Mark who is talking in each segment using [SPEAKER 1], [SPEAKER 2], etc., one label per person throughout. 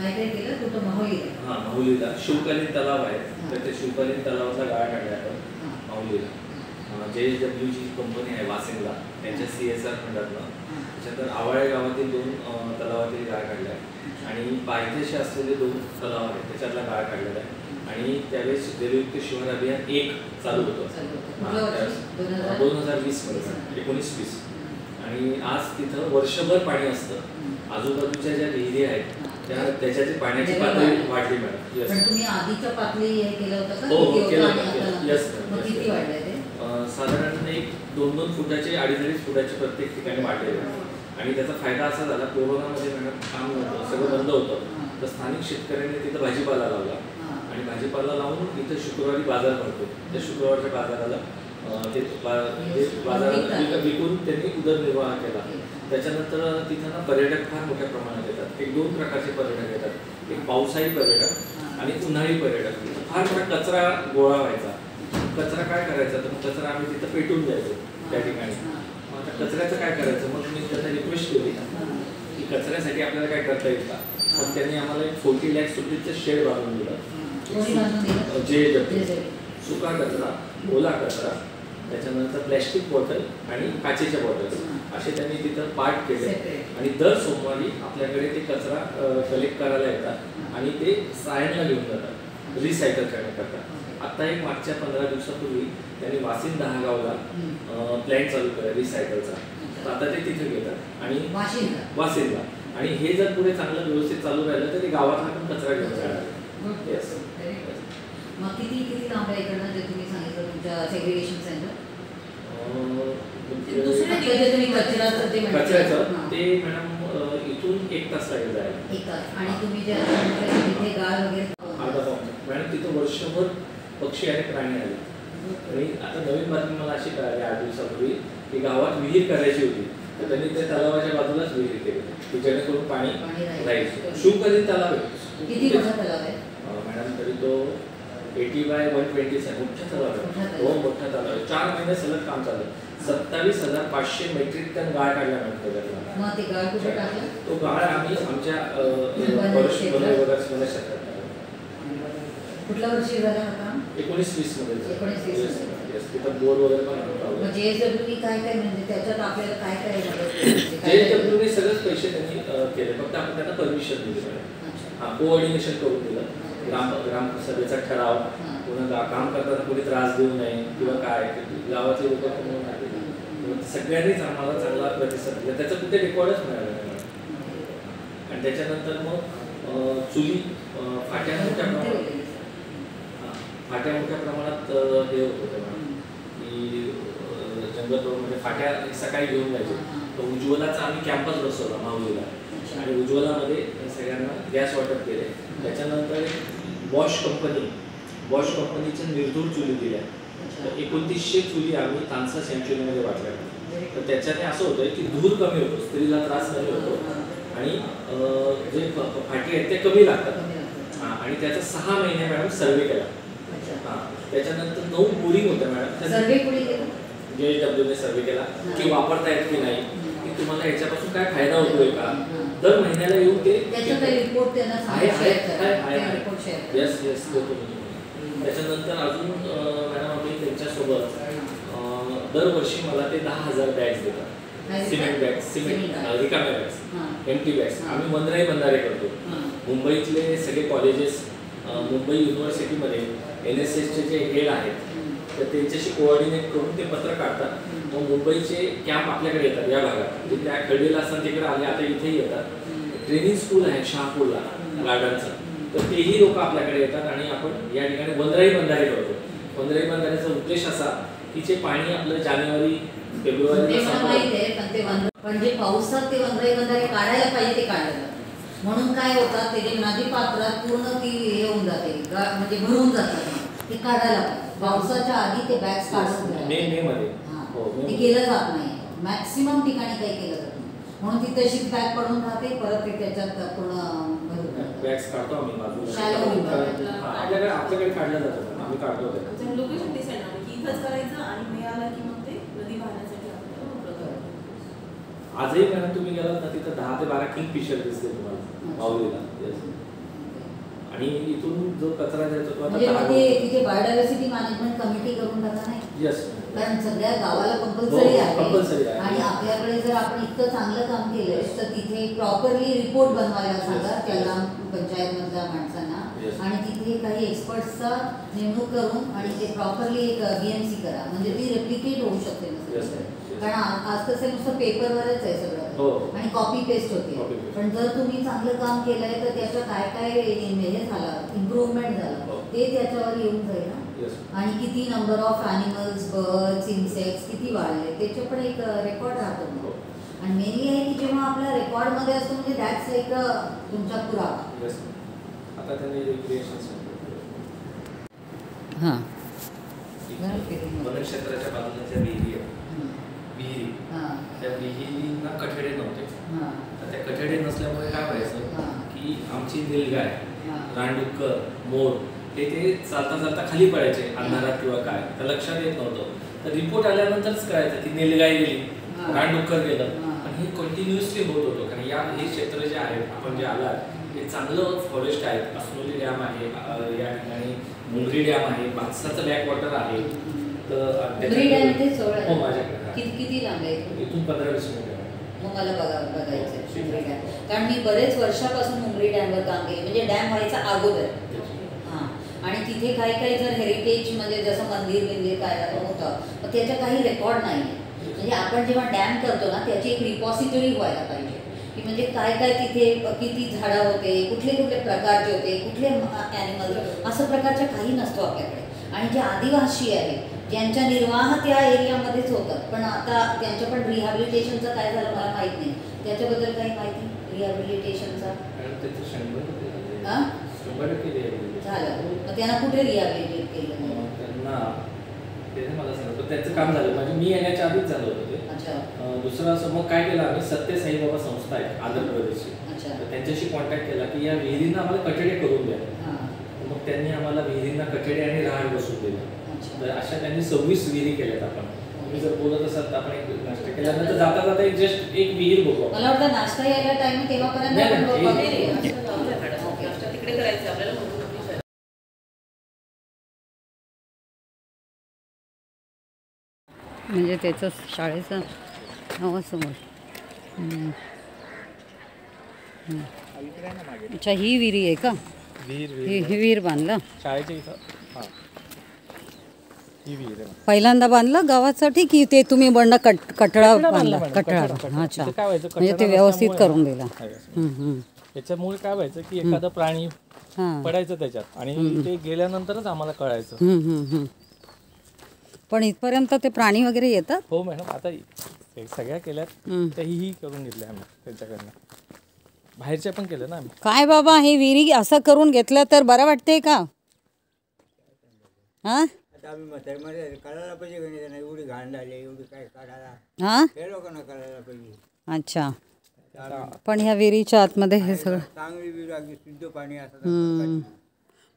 [SPEAKER 1] काय काय केलं कुठं माहुलीला?
[SPEAKER 2] हां, माहुलीला शिवकालीन तलाव आहे, तर त्या शिवकालीन तलावाचा गाळा काढला आपण माहुलीला. JSWची कंपनी आहे वासिंगला, त्यांच्या CSR फंडातनं. त्याच्यानंतर आवाळे गावातील 2 तलावातील गाळ काढला आहे आणि पायथ्याशी असलेले 2 तलाव आहेत त्याच्यातला गाळ काढलेला आहे. आणि त्यावेळेस जलयुक्त शिवार अभियान 1 चालू होतं 2020 मध्ये 19-20. आणि आज तिथं वर्षभर पाणी असतं. आजूबाजूच्या ज्या विहिरी आहेत त्याच्याची पाण्याची पातळी वाढली मॅडम.
[SPEAKER 1] पण तुम्ही आधीच्या पातळी हे केलं होतं का?
[SPEAKER 2] हो, केलं. यस.
[SPEAKER 1] किती वाढलंय ते?
[SPEAKER 2] साधारण 1-2 फुटाचे 2.5 फुटाचे प्रत्येक ठिकाणी वाढलेले. आणि त्याचा फायदा असा झाला, कोरोनामध्ये मॅडम काम नव्हतं, सगळं बंद होतं, तर स्थानिक शेतकऱ्यांनी तिथं भाजीपाला लावला आणि भाजीपाला लावून तिथं शुक्रवारी बाजार भरतो. त्या शुक्रवारच्या बाजाराला ते बाजारात विकून त्यांनी उदरनिर्वाह केला. त्याच्यानंतर तिथं ना पर्यटक फार मोठ्या प्रमाणात येतात. 1-2 प्रकारचे पर्यटक येतात. एक पावसाळी पर्यटक आणि उन्हाळी पर्यटक. फार मोठा कचरा गोळा व्हायचा. कचरा काय करायचा, तर मग कचरा आम्ही तिथं पेटून द्यायचो त्या ठिकाणी. आता कचऱ्याचं काय करायचं, मग मी त्यांना रिक्वेस्ट केली की कचऱ्यासाठी आपल्याला काय करता येईल का. पण त्यांनी आम्हाला एक 40 लाख रुपीचं शेड बांधून दिलं. जे सुका कचरा, ओला कचरा, त्याच्यानंतर प्लॅस्टिक बॉटल आणि काचेच्या बॉटल्स असे त्यांनी तिथं पार्ट केले. आणि दर सोमवारी आपल्याकडे ते कचरा कलेक्ट करायला येतात आणि ते सायनला घेऊन जातात रिसायकल करण्याकरता. आता एक मागच्या 15 दिवसापूर्वी त्यांनी वासिंद 10 गावला प्लॅन्ट चालू केला रिसायकलचा. तर आता ते तिथे घेतात आणि वासिंदला. आणि हे जर पुढे चांगलं व्यवस्थित चालू राहिलं तर ते गावातला पण कचरा घेऊन जाणार. येस.
[SPEAKER 1] मग किती लांब आहे इकडनं जे तुम्ही सांगितलं तुमच्या सेग्रिगेशन सेंटर?
[SPEAKER 2] कचऱ्याचं ते मॅडम इथून 1 तास लागेल जायला.
[SPEAKER 1] 1 तास. आणि तुम्ही जे तिथे गाळ वगैरे
[SPEAKER 2] अर्धा पाऊण मॅडम तिथं वर्षभर पक्षी आणि प्राणी आले. आणि आता नवीन बातमी मला अशी कळाली 8 दिवसापूर्वी की गावात विहीर करायची होती, तर त्यांनी त्या तलावाच्या बाजूलाच विहीर केली की जेणेकरून पाणी राहील. शिवकालीन तलाव आहे.
[SPEAKER 1] किती मोठा तलाव आहे
[SPEAKER 2] मॅडम? तरी तो 80 बाय 120 आहे. मोठा तलाव आहे. हो, मोठा तलाव आहे. 4 महिने सलग काम चाललं. 27,500 मेट्रिक टन गाळ काढला मॅडम त्याच्यातला.
[SPEAKER 1] मग ते गाळ कुठे टाकला?
[SPEAKER 2] तो गाळ आम्ही आमच्या वनक्षेत्रात.
[SPEAKER 1] कुठल्या वर्षी झाला होता?
[SPEAKER 2] 19-20 मध्ये.
[SPEAKER 1] 19-20.
[SPEAKER 2] तिथं बोर वगैरे पण.
[SPEAKER 1] JSW काय काय म्हणजे त्याच्यात आपल्याला काय काय
[SPEAKER 2] JSW सगळेच पैसे त्यांनी केले, फक्त आपण त्यांना परमिशन दिली मॅडम. कोऑर्डिनेशन करून दिलं. ग्रामसभेचा ठराव, पुन्हा काम करताना कोणी त्रास देऊ नये किंवा काय, गावातले लोक म्हणून आले. सगळ्यांनीच आम्हाला चांगला प्रतिसाद दिला. त्याचं कुठे रेकॉर्डच मिळालं नाही. आणि त्याच्यानंतर मग चुली फाट्या मोठ्या प्रमाणात हे होत होतं मॅडम की जंगलतोडमध्ये फाट्या सकाळी घेऊन जायचे. तर उज्ज्वलाचा आम्ही कॅम्पस बसवला माहुलीला आणि उज्ज्वलामध्ये सगळ्यांना गॅस वाटप केले. त्याच्यानंतर बॉश कंपनीच्या निर्धूर चुली दिल्या. तर 2900 चुली आम्ही तानसा सेंच्युरीमध्ये वाटल्या. तर त्याच्याने असं होतं की धूर कमी होतो, स्त्रीला त्रास कमी होतो आणि जे फाटी आहेत ते कमी लागतात. आणि त्याचा 6 महिने मॅडम सर्वे केला. त्याच्यानंतर 9 बोरिंग होत्या मॅडम. JSWने सर्वे केला की वापरता येत की नाही, की तुम्हाला ह्याच्यापासून काय फायदा होतोय का. दर महिन्याला येऊन ते
[SPEAKER 1] रिपोर्ट
[SPEAKER 2] येस देतो मी. त्याच्यानंतर अजून मॅडम आम्ही त्यांच्यासोबत दरवर्षी मला ते 10,000 बॅग्स देतात. सिमेंट रिकाम्या बॅग्स, एम्प्टी बॅग्स. आम्ही वनराई बंधारे करतो. मुंबईतले सगळे कॉलेजेस, मुंबई युनिव्हर्सिटीमध्ये NSSचे जे हेड आहेत तर त्यांच्याशी कोऑर्डिनेट करून ते पत्र काढतात. मग मुंबईचे कॅम्प आपल्याकडे येतात या भागात. जे त्या खडीला असतात तिकडे आले, आता इथेही येतात. ट्रेनिंग स्कूल आहे शहापूरला गार्डनचं, तर तेही लोक आपल्याकडे येतात आणि आपण या ठिकाणी वनराई बंधारे करतो. वनराई बंधाऱ्याचा उद्देश असा की जे पाणी आपलं जानेवारी फेब्रुवारी
[SPEAKER 1] म्हणजे पावसात ते वनराई बंधारे काढायला पाहिजे ते काढायला. म्हणून काय होतात त्याची नदी पात्रात पूर्ण ती हे होऊन जाते, म्हणजे भरून जातात. ते काढायला पाहिजे. पावसाच्या आधी ते बॅग्स काढून
[SPEAKER 2] मे मध्ये
[SPEAKER 1] ते केलं जात नाही. मॅक्सिमम ठिकाणी काही केलं जात नाही. म्हणून ती तशीच बॅग पडून राहते. परत ते त्याच्यात पूर्ण
[SPEAKER 2] बॅग्स काढतो आम्ही बाजूला. आपल्याकडे काढलं जातं, आम्ही काढतो.
[SPEAKER 3] लोकेशन डिसाईड की इथंच करायचं आणि मिळालं की मग ते नदी वाहण्यासाठी
[SPEAKER 2] आजही मॅडम तुम्ही गेलात ना तिथं 10 ते 12 किंगफिशर दिसते तुम्हाला माऊलीला. आणि इथून जो कचरा जायचा तो
[SPEAKER 1] म्हणजे
[SPEAKER 2] आता
[SPEAKER 1] मग ते तिथे बायोडायव्हर्सिटी मॅनेजमेंट कमिटी करून टाका नाही,
[SPEAKER 2] येस
[SPEAKER 1] कारण सगळ्या गावाला कंपल्सरी
[SPEAKER 2] compulsory
[SPEAKER 1] आहे.
[SPEAKER 2] आहे.
[SPEAKER 1] आणि आपल्याकडे जर आपण इतकं चांगलं काम केलंय तर तिथे प्रॉपरली रिपोर्ट बनवायला सांगा त्या ग्रामपंचायत मधल्या माणसांना.
[SPEAKER 2] Yes.
[SPEAKER 1] आणि तिथे काही एक्सपर्ट्सचा नेमणूक करून आणि ते प्रॉपरली एक BMC करा, म्हणजे ती रेप्लिकेट होऊ शकते ना
[SPEAKER 2] Yes,
[SPEAKER 1] सगळीकडे.
[SPEAKER 2] yes.
[SPEAKER 1] कारण आज कसं नुसतं पेपरवरच आहे
[SPEAKER 2] हो.
[SPEAKER 1] सगळं आणि कॉपी पेस्ट
[SPEAKER 2] Copy
[SPEAKER 1] होते.
[SPEAKER 2] paste.
[SPEAKER 1] पण जर तुम्ही चांगलं काम केलंय तर त्याचं काय काय हे झालं, इम्प्रूव्हमेंट झालं
[SPEAKER 2] हो.
[SPEAKER 1] ते त्याच्यावर येऊन जाईल ना.
[SPEAKER 2] येस
[SPEAKER 1] आणि किती number of animals, birds, insects किती वाढले त्याचे पण एक रेकॉर्ड राहतो.
[SPEAKER 2] हो.
[SPEAKER 1] आणि मेनली आहे की जेव्हा आपल्या रेकॉर्डमध्ये असतो म्हणजे दॅट्स लाईक तुमचा पुरावा.
[SPEAKER 2] येस आता त्यांनी रिक्रिएशन
[SPEAKER 1] हां
[SPEAKER 2] वनक्षेत्राच्या बाजूला ज्या विहिरी आहेत, विहिरी
[SPEAKER 1] हां
[SPEAKER 2] त्या विहिरींना कठडे नव्हते.
[SPEAKER 1] हां
[SPEAKER 2] तर त्या कठडे नसल्यामुळे काय व्हायचं
[SPEAKER 1] हां
[SPEAKER 2] की आमची नीलगाय,
[SPEAKER 1] हां
[SPEAKER 2] रानडुक्कर, मोर हे ते चालता चालता खाली पडायचे अंधारात किंवा काय, तर लक्षात येत नव्हतं. तर रिपोर्ट आल्यानंतरच कळायचं की नीलगाय गेली,
[SPEAKER 1] हां.
[SPEAKER 2] रानडुक्कर गेलं.
[SPEAKER 1] हां.
[SPEAKER 2] पण हे कंटिन्युअसली होत होतं, कारण हे क्षेत्र जे आहेत आपण जे आलात हे चांगलं फॉरेस्ट आहेत. अस्नोली डॅम आहे, या ठिकाणी मुंगरी डॅम आहे, पाचसाचं बॅक वॉटर आहे. तर
[SPEAKER 1] मुंगरी डॅम इथे जवळ आहे?
[SPEAKER 2] हो माझ्याकडे आहे.
[SPEAKER 1] किती लांब आहे इथून?
[SPEAKER 2] इथून 15-20 मिनिटं.
[SPEAKER 1] मग मला बघायचं आहे मुंगरी डॅम, कारण मी बरेच वर्षापासून मुंगरी डॅमवर काम केले, म्हणजे डॅम व्हायचा अगोदर. हां आणि तिथे काही काही जर हेरिटेज म्हणजे जसं मंदिर काय होतं मग त्याच्या काही रेकॉर्ड नाही आहे. म्हणजे आपण जेव्हा डॅम करतो ना त्याची एक रिपॉझिटरी व्हायला पाहिजे की म्हणजे काय काय तिथे किती झाडं होते, कुठले कुठले प्रकारचे होते, कुठले ॲनिमल्स, असं प्रकारचं काही नसतो आपल्याकडे. आणि जे आदिवासी आहेत ज्यांचा निर्वाह त्या एरियामध्येच होतात, पण आता त्यांच्या पण रिहॅबिलिटेशनचं काय झालं मला माहीत नाही, त्याच्याबद्दल काही माहिती रिहॅबिलिटेशनचा? हां
[SPEAKER 2] 100%
[SPEAKER 1] झालं. मग त्यांना कुठे रिहॅबिलिटेट केलं?
[SPEAKER 2] त्यांना त्याने मला सांगितलं त्याचं काम झालं, म्हणजे मी येण्याच्या आधीच झालं होतं ते.
[SPEAKER 1] अच्छा
[SPEAKER 2] दुसरं असं मग काय केलं आम्ही, सत्य साईबाबा संस्था आहे आंध्र प्रदेशची,
[SPEAKER 1] अच्छा
[SPEAKER 2] तर त्यांच्याशी कॉन्टॅक्ट केला की या विहिरींना आम्हाला कठडे करून द्या.
[SPEAKER 1] हां
[SPEAKER 2] मग त्यांनी आम्हाला विहिरींना कठडे आणि रहाड बसवून दिले.
[SPEAKER 1] अच्छा
[SPEAKER 2] तर अशा त्यांनी 26 विहिरी केल्यात. आपण तुम्ही जर बोलत असाल तर आपण एक नाश्ता केल्यानंतर जाता जाता एक जस्ट एक विहीर बघू.
[SPEAKER 1] मला वाटतं नाश्ता यायला टाइम तेव्हापर्यंत
[SPEAKER 2] नाही,
[SPEAKER 1] आपण
[SPEAKER 2] नाही,
[SPEAKER 1] बघूया.
[SPEAKER 3] नाश्ता तिकडे करायचं आपल्याला म्हणून.
[SPEAKER 1] म्हणजे त्याचं शाळेचं नावासमोर. अच्छा ही विहिरी आहे का? ही विहीर बांधलं
[SPEAKER 2] शाळेच्या इथं. हां ही विहीर आहे.
[SPEAKER 1] पहिल्यांदा बांधलं गावासाठी की ते तुम्ही बंड कठडा बांधला? कठडा. अच्छा म्हणजे ते व्यवस्थित करून दिला.
[SPEAKER 4] त्याच्यामुळे काय व्हायचं की एखादा प्राणी
[SPEAKER 1] हां
[SPEAKER 4] पडायचं त्याच्यात आणि ते गेल्यानंतरच आम्हाला कळायचं.
[SPEAKER 1] पण इथपर्यंत ते प्राणी वगैरे येतात?
[SPEAKER 4] हो मॅडम, आता सगळ्या केल्यात त्याही करून घेतल्या आम्ही त्यांच्याकडनं. बाहेरच्या पण केलं ना आम्ही.
[SPEAKER 1] काय बाबा हे विहिरी असं करून घेतलं तर बरं वाटतंय का? हां
[SPEAKER 5] आम्ही म्हातारीमध्ये करायला पाहिजे का नाही, त्यांना एवढी घाण झाली एवढी काय काढायला
[SPEAKER 1] हां
[SPEAKER 5] हे लोकांना करायला पाहिजे.
[SPEAKER 1] अच्छा पण ह्या विहिरीच्या आतमध्ये हे सगळं
[SPEAKER 5] चांगली विहीर अगदी शुद्ध पाणी असतं.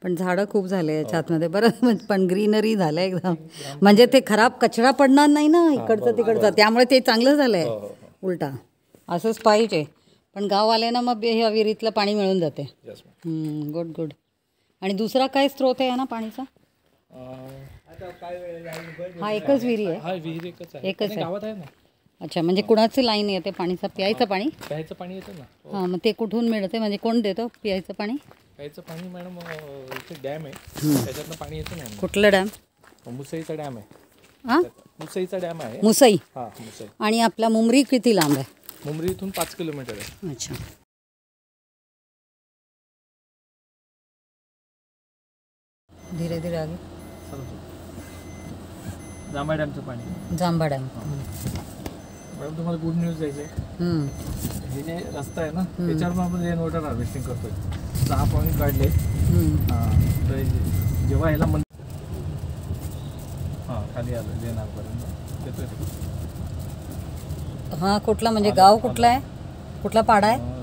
[SPEAKER 1] पण झाडं खूप झाले याच्या आतमध्ये बरं, पण ग्रीनरी झालं एकदम, म्हणजे ते खराब कचरा पडणार नाही ना इकडचं तिकडचं, त्यामुळे ते चांगलं झालंय. उलटा असंच पाहिजे. पण गाववाल्यांना मग ह्या विहिरीतलं पाणी मिळून जाते. Good good. आणि दुसरा काय स्रोत आहे ना पाणीचा? हा एकच विहिरी आहे?
[SPEAKER 4] हा विहीर एकच आहे.
[SPEAKER 1] एकच आहे
[SPEAKER 4] गावात आहे ना.
[SPEAKER 1] अच्छा म्हणजे कुणाची लाईन येते पाणीचा? प्यायचं पाणी?
[SPEAKER 4] प्यायचं पाणी येतं ना.
[SPEAKER 1] हां मग ते कुठून मिळते, म्हणजे कोण देतो प्यायचं पाणी?
[SPEAKER 4] प्यायचं पाणी मॅडम इथे डॅम आहे त्याच्यातनं पाणी येतं ना.
[SPEAKER 1] कुठलं डॅम?
[SPEAKER 4] मुसईचा डॅम आहे.
[SPEAKER 1] हां
[SPEAKER 4] मुसईचा डॅम आहे.
[SPEAKER 1] मुसई.
[SPEAKER 4] हां मुसई.
[SPEAKER 1] आणि आपला मुंबरी किती लांब आहे?
[SPEAKER 4] मुंबरी इथून 5 किलोमीटर आहे.
[SPEAKER 1] अच्छा धीरे धीरे आगे.
[SPEAKER 4] जांभा डॅमचं पाणी.
[SPEAKER 1] जांभा डॅम.
[SPEAKER 4] मॅडम तुम्हाला गुड न्यूज द्यायची आहे. हे जे रस्ता आहे ना त्याच्यावर आपण रेन वॉटर हार्वेस्टिंग करतोय. 6 पॉईंट काढले. तर जेव्हा ह्याला खाली आलं लेनारपर्यंत येतोय.
[SPEAKER 1] हां कुठला म्हणजे गाव कुठला आहे, कुठला पाडा आहे?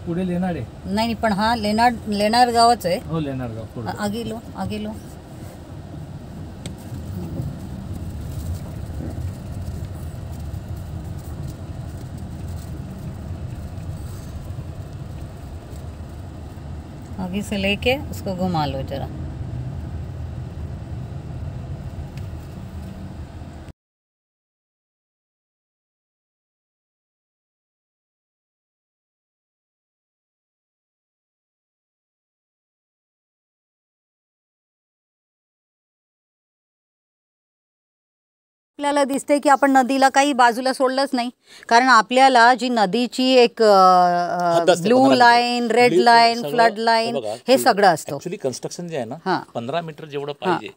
[SPEAKER 4] पुढे लेनाड आहे.
[SPEAKER 1] नाही पण हा लेणार गावच आहे.
[SPEAKER 4] हो लेनार गाव पुढे.
[SPEAKER 1] आगेलो आगेलो. आगे से लेके उसको घुमा लो जरा। आपल्याला दिसते की आपण नदीला काही बाजूला सोडलंच नाही, कारण आपल्याला जी नदीची एक blue line, red line, flood line हे सगळं असतं.
[SPEAKER 6] ऍक्च्युली कन्स्ट्रक्शन जे आहे ना 15 मीटर जेवढं पाहिजे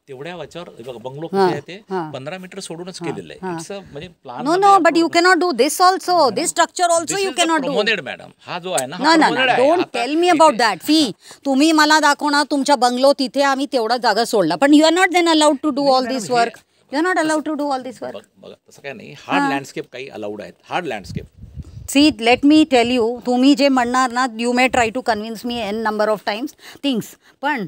[SPEAKER 6] तेवढ्या वाच्यावर बंगलो कुठे आहे ते 15 मीटर सोडूनच केलेलं आहे. इट्स म्हणजे plan.
[SPEAKER 1] No but you cannot do this also, this structure also you cannot do.
[SPEAKER 6] Madam हा जो आहे ना,
[SPEAKER 1] don't tell me about that. See तुम्ही मला दाखवणार तुमच्या बंगलो तिथे आम्ही तेवढा जागा सोडला, पण you are not then allowed to do all this work. You are not allowed to do all this work.
[SPEAKER 6] बघा तसं काय नाही. हार्ड लँडस्केप काही अलाउड आहेत. Hard landscape.
[SPEAKER 1] See, let me tell you, तुम्ही जे म्हणणार ना, you may try to convince me n number of times things, पण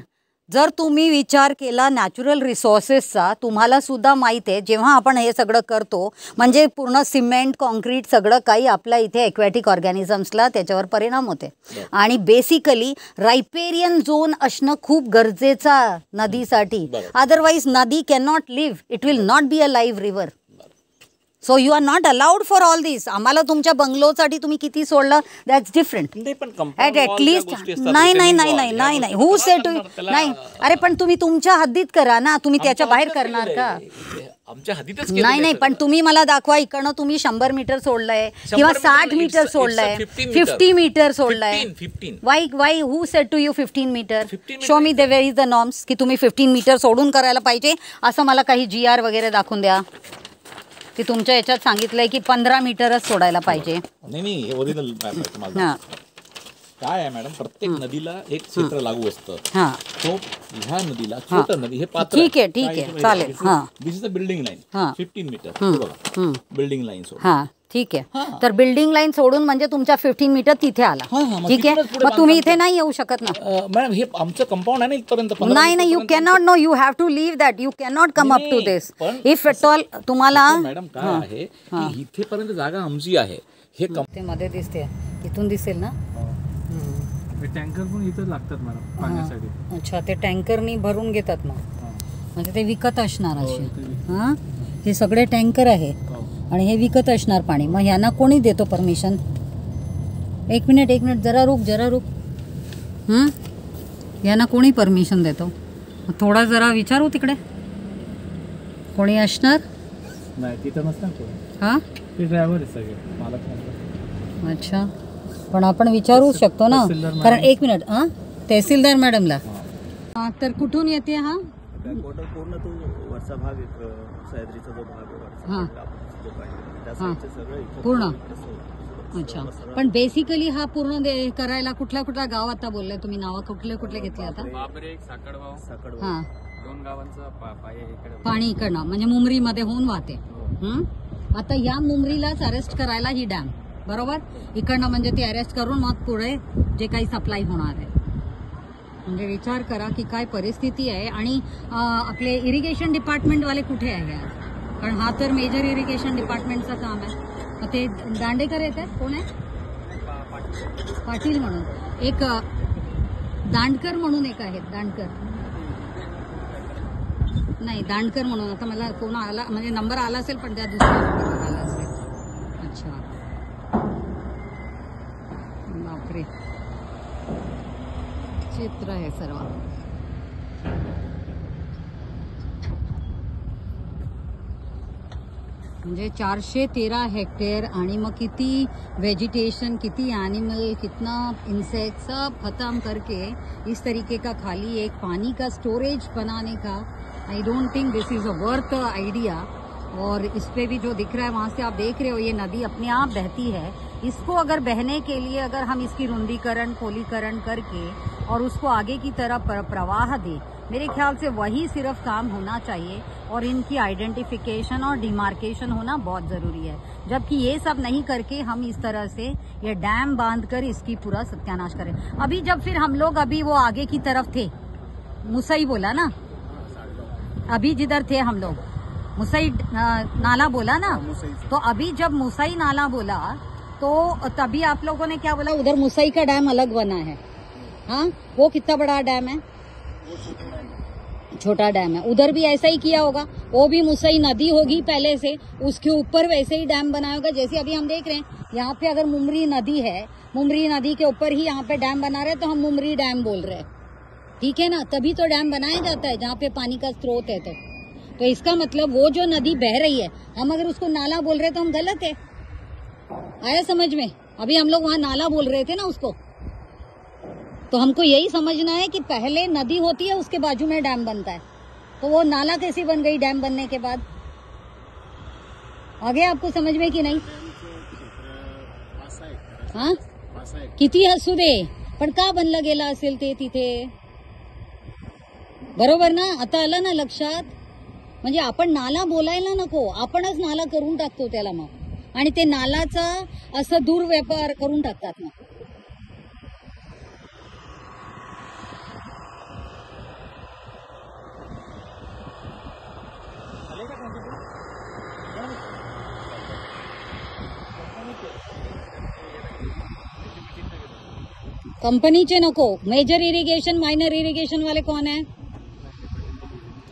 [SPEAKER 1] जर तुम्ही विचार केला नॅचरल रिसोर्सेसचा, तुम्हाला सुद्धा माहीत आहे जेव्हा आपण हे सगळं करतो म्हणजे पूर्ण सिमेंट, कॉन्क्रीट सगळं काही आपल्या इथे ॲक्वॅटिक ऑर्गॅनिझम्सला त्याच्यावर परिणाम होते. आणि बेसिकली रायपेरियन झोन असणं खूप गरजेचा नदीसाठी. अदरवाईज नदी can not live, it will not be a live river. So you are not allowed for all this. आम्हाला तुमच्या बंगलोसाठी तुम्ही किती सोडलं दॅट्स डिफरंट. ॲटलिस्ट नाही हू से टू नाही. अरे पण तुम्ही तुमच्या हद्दीत करा ना, तुम्ही त्याच्या बाहेर करणार का?
[SPEAKER 6] आमच्या हद्दीतच
[SPEAKER 1] नाही पण तुम्ही मला दाखवा इकडनं तुम्ही 100 मीटर सोडलंय किंवा 60 मीटर सोडलंय, 50 मीटर सोडलंय. Why who said to you 15 metre? Show me the where is the norms की तुम्ही 15 मीटर सोडून करायला पाहिजे असं मला काही GR वगैरे दाखवून द्या की तुमच्या याच्यात सांगितलंय की 15 मीटरच सोडायला पाहिजे.
[SPEAKER 6] नाही ओरिजिनल काय आहे मॅडम, प्रत्येक नदीला एक क्षेत्र लागू असतं. तो ह्या नदीला छोटा नदी हे पात्र.
[SPEAKER 1] ठीक आहे चालेल.
[SPEAKER 6] This is the building line 15 metre. Building line सोडून
[SPEAKER 1] ठीक आहे. तर बिल्डिंग लाईन सोडून म्हणजे तुमच्या 15 मीटर तिथे आला. ठीक आहे, मग तुम्ही इथे नाही येऊ शकत ना
[SPEAKER 6] मॅडम. हे आमचं कंपाऊंड आहे ना इथपर्यंत.
[SPEAKER 1] नाही you cannot. No you have to leave that. You cannot come up to this if at all. तुम्हाला
[SPEAKER 6] मॅडम काय आहे की इथेपर्यंत जागा आमची आहे. हे
[SPEAKER 1] ते मध्ये दिसते, इथून दिसेल ना.
[SPEAKER 4] टँकर पण इथं लागतात मॅडम पाण्यासाठी.
[SPEAKER 1] अच्छा, ते टँकरनी भरून घेतात मग, म्हणजे ते विकत असणार असे. हां, हे सगळे टँकर आहे आणि हे विकत असणार पाणी. मग ह्यांना कोणी देतो परमिशन? एक मिनिट जरा रुक. ह्यांना कोणी परमिशन देतो? थोडा जरा विचारू तिकडे कोणी असणार.
[SPEAKER 4] नाही तिथं नसणार कोणी.
[SPEAKER 1] हां,
[SPEAKER 4] ते ड्रायव्हर आहे सगळे, मालक.
[SPEAKER 1] अच्छा, पण आपण विचारू शकतो ना, कारण एक मिनिट. तहसीलदार मॅडमला. तर कुठून येते? हा
[SPEAKER 7] पूर्ण तो वरचा भाग, सह्याद्रीचा जो भाग आहे
[SPEAKER 1] पूर्ण. अच्छा, पण बेसिकली हा पूर्ण करायला कुठल्या गाव आता बोललाय तुम्ही? नाव कुठले घेतले आता? साकडगाव. हा,
[SPEAKER 7] 2 गावांचं
[SPEAKER 1] पाणी इकडनं म्हणजे मुंबरीमध्ये होऊन वाहते. आता या मुंबरीलाच अरेस्ट करायला ही डॅम, बरोबर, इकडनं म्हणजे ती अरेस्ट करून मग पुढे जे काही सप्लाय होणार आहे. म्हणजे विचार करा की काय परिस्थिती आहे. आणि आपले इरिगेशन डिपार्टमेंटवाले कुठे आहे आज? कारण हा तर मेजर इरिगेशन डिपार्टमेंटचं काम आहे. ते दांडेकर येत आहेत. कोण आहे? पाटील म्हणून एक, दांडकर म्हणून एक आहेत. दांडकर म्हणून. आता मला कोण आला म्हणजे नंबर आला असेल, पण त्या दुसऱ्या नंबरवर आला असेल. अच्छा, बापरे, चित्र आहे सर्व. म्हणजे 413 हेक्टेयर आणि मग किती वेजिटेशन, किती एनिमल, कितना इंसेक्ट, सब खत्म करके इस तरीके का खाली एक पानी का स्टोरेज बनाने का, I don't think this is a worth idea. और इस पे भी जो दिख रहा है वहाँ से आप देख रहे हो ये नदी अपने आप बहती है. इसको अगर बहने के लिए अगर हम इसकी रुंदीकरण, खोलीकरण करके और उसको आगे की तरफ प्रवाह दें, मेरे ख्याल से वही सिर्फ काम होना चाहिए. और इनकी आइडेंटिफिकेशन और डिमार्केशन होना बहुत ज़रूरी है. जबकि ये सब नहीं करके हम इस तरह से ये डैम बांधकर इसकी पूरा सत्यानाश करें. अभी जब फिर हम लोग अभी वो आगे की तरफ थे, मुसई बोला ना, अभी जिधर थे हम लोग मुसई नाला बोला ना, तो अभी जब मुसई नाला बोला तो तभी आप लोगों ने क्या बोला, उधर मुसई का डैम अलग बना है
[SPEAKER 8] हाँ, वो कितना बड़ा डैम है? छोटा डैम है। उधर भी ऐसा ही किया होगा, वो भी मुसई नदी होगी पहले से, उसके ऊपर वैसे ही डैम बनाया होगा। जैसे अभी हम देख रहे हैं यहाँ पे अगर मुमरी नदी है, मुमरी नदी के ऊपर ही यहाँ पे डैम बना रहे हैं, तो हम मुमरी डैम बोल रहे हैं, ठीक है ना। तभी तो डैम बनाया जाता है जहाँ पे पानी का स्रोत है। तो इसका मतलब वो जो नदी बह रही है, हम अगर उसको नाला बोल रहे हैं तो हम गलत है। आया समझ में? अभी हम लोग वहाँ नाला बोल रहे थे ना उसको। तो हमको यही समझना है कि पहले नदी होती है, उसके बाजू में डैम बनता है, तो वो नाला कैसी बन गई डैम बनने के बाद? आ गया आपको समझ में कि नाही? हा? किती हसू दे, पण का बनलं गेला असेल ते तिथे? बरोबर ना? आता आलं ना लक्षात? म्हणजे आपण नाला बोलायला नको, आपणच नाला करून टाकतो त्याला मग, आणि ते नालाचा असं दुर्व्यापार करून टाकतात मग. कंपनीचे नको, मेजर इरिगेशन माइनर इरिगेशन वाले कौन है?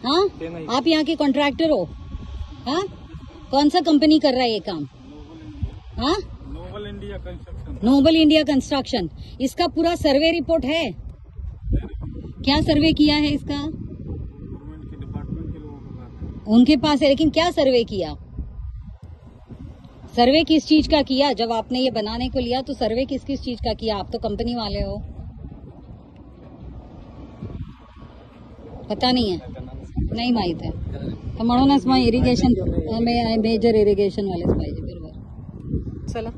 [SPEAKER 8] हाँ, आप यहाँ के कॉन्ट्रैक्टर हो? हाँ, कौन सा कंपनी कर रहा है ये काम? हाँ, नोबल इंडिया कंस्ट्रक्शन। इसका पूरा सर्वे रिपोर्ट है? क्या सर्वे किया है इसका? उनके पास है, लेकिन क्या सर्वे किया? सर्वे किस चीज का किया? जब आपने ये बनाने को लिया तो सर्वे किस किस चीज का किया? आप तो कंपनी वाले हो, पता नहीं है? नाही माहित आहे. तर म्हणूनच मग इरिगेशन मेजर इरिगेशन वालेच पाहिजे. बरोबर. चला.